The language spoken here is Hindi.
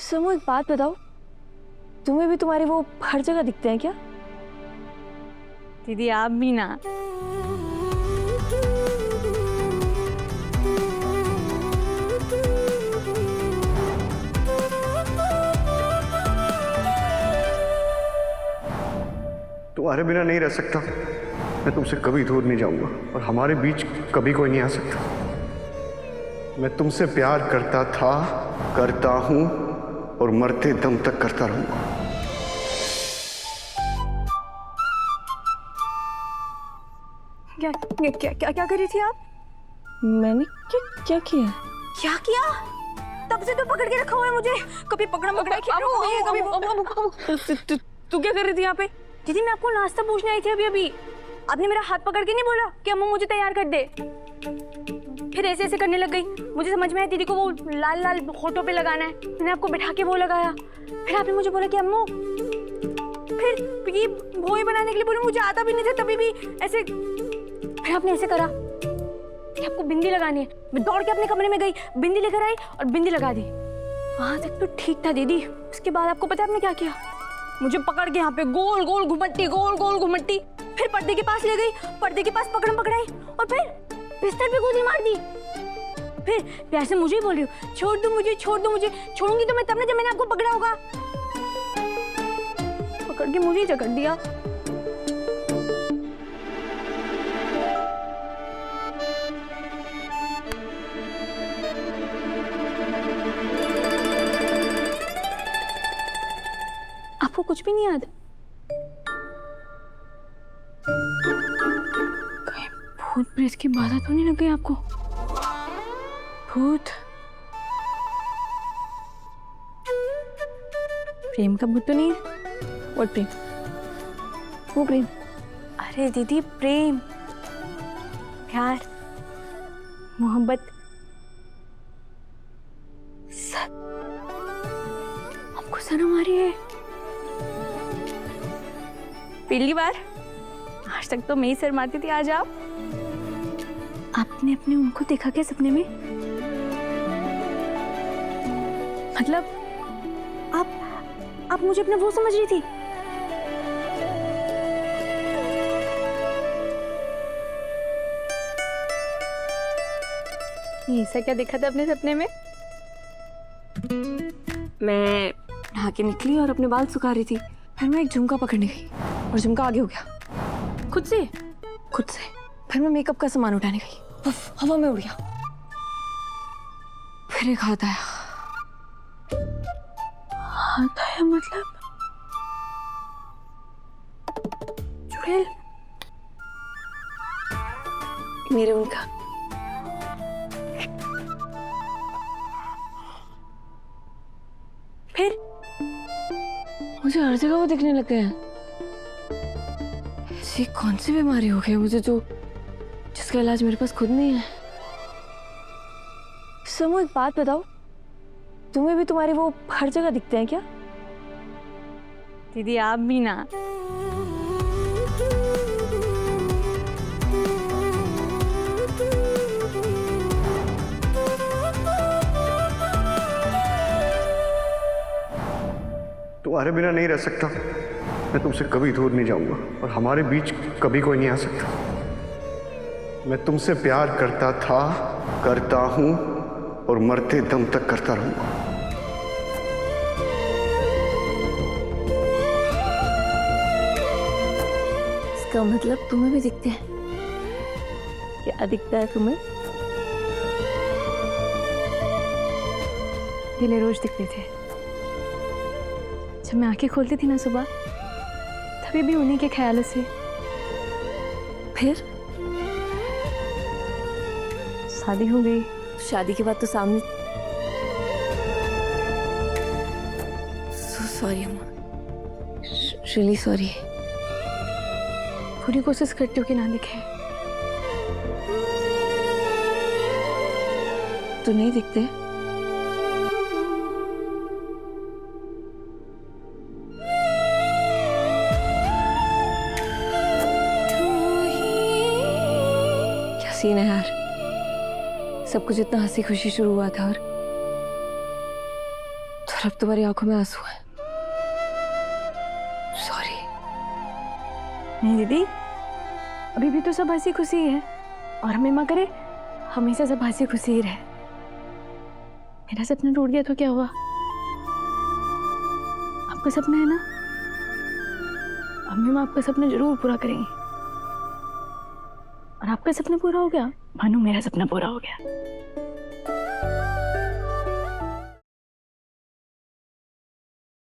समू, एक बात बताओ, तुम्हें भी तुम्हारे वो हर जगह दिखते हैं क्या? दीदी आप भी ना। तुम्हारे बिना नहीं रह सकता। मैं तुमसे कभी दूर नहीं जाऊंगा और हमारे बीच कभी कोई नहीं आ सकता। मैं तुमसे प्यार करता था, करता हूं और मरते दम तक करता रहूंगा। क्या क्या क्या क्या, क्या कर रही थी आप? मैंने क्या क्या किया? क्या किया? तब से तो पकड़ के रखा हुआ है मुझे। कभी पकड़ा पकड़ा कभी तू क्या कर रही थी यहाँ पे? दीदी मैं आपको नाश्ता पूछने आई थी अभी अभी। आपने मेरा हाथ पकड़ के नहीं बोला कि अम्मू मुझे तैयार कर दे? फिर ऐसे ऐसे करने लग गई। मुझे समझ में आया दीदी को वो लाल लाल होठों पे लगाना है। मैंने आपको बिठा के वो लगाया। फिर आपने मुझे बोला कि अम्मू, फिर ये भोई बनाने के लिए बोली। मुझे आता भी नहीं था तभी भी ऐसे। फिर आपने ऐसे करा कि आपको बिंदी लगानी है। मैं दौड़ के अपने कमरे में गई, बिंदी लेकर आई और बिंदी लगा दी। वहां तक तो ठीक था दीदी। उसके बाद आपको पता है आपने क्या किया? मुझे पकड़ के यहाँ पे गोल गोल घुमट्टी, गोल गोल घुमट्टी। फिर पर्दे के पास ले गई, पर्दे के पास पकड़म पकड़ाई और फिर बिस्तर पे गोली मार दी। फिर प्यार से मुझे ही बोल रही हूँ, छोड़ दो मुझे, छोड़ दो मुझे। छोड़ूंगी तो मैं तब ना जब मैंने आपको पकड़ा होगा। पकड़ के मुझे ही जकड़ दिया। आपको कुछ भी नहीं याद? कहीं भूत प्रेत की बाधा तो नहीं लग गई आपको? भूत प्रेम का भूत तो नहीं है? और प्रेम, वो प्रेम। अरे दीदी प्रेम, प्यार, मोहब्बत, हमको शर्म आ रही है। पहली बार, आज तक तो मैं ही शर्माती थी। आज आपने अपने उनको देखा क्या सपने में? मतलब आप मुझे अपना वो समझ रही थी? ऐसा क्या देखा था अपने सपने में? मैं नहा के निकली और अपने बाल सुखा रही थी। फिर मैं एक झुमका पकड़ने गई और झुमका आगे हो गया खुद से। फिर मैं मेकअप का सामान उठाने गई, हवा में उड़ गया। फिर एक हाथ आया। हाथ आया मतलब चुड़ैल मेरे उनका। फिर मुझे हर जगह वो दिखने लग गए हैं। ऐसी कौन सी बीमारी हो गई मुझे जिसका इलाज मेरे पास खुद नहीं है? समू, एक बात बताओ, तुम्हें भी तुम्हारे वो हर जगह दिखते हैं क्या? दीदी आप भी ना। तुम्हारे बिना नहीं रह सकता। मैं तुमसे कभी दूर नहीं जाऊंगा और हमारे बीच कभी कोई नहीं आ सकता। मैं तुमसे प्यार करता था, करता हूं और मरते दम तक करता रहूंगा। इसका मतलब तुम्हें भी दिखते हैं? क्या दिखता है तुम्हें? पहले रोज दिखते थे। जब मैं आंखें खोलती थी ना सुबह, तभी भी उन्हीं के ख्यालों से। फिर शादी हो गई। शादी के बाद तो सामने। सॉरी अम्मा, रियली सॉरी। पूरी कोशिश करती हूँ कि ना दिखे। तो नहीं दिखते? सीन है यार, सब कुछ इतना हंसी खुशी शुरू हुआ था और और अब तुम्हारी आंखों में आंसू है। सॉरी। नहीं दीदी, अभी भी तो सब हंसी खुशी है और हमें माँ करे हमेशा सब हंसी खुशी ही रहे। मेरा सपना टूट गया तो क्या हुआ? आपका सपना है ना, अम्मी माँ आपका सपना जरूर पूरा करेंगी। और आपका सपना पूरा हो गया, भानु मेरा सपना पूरा हो गया।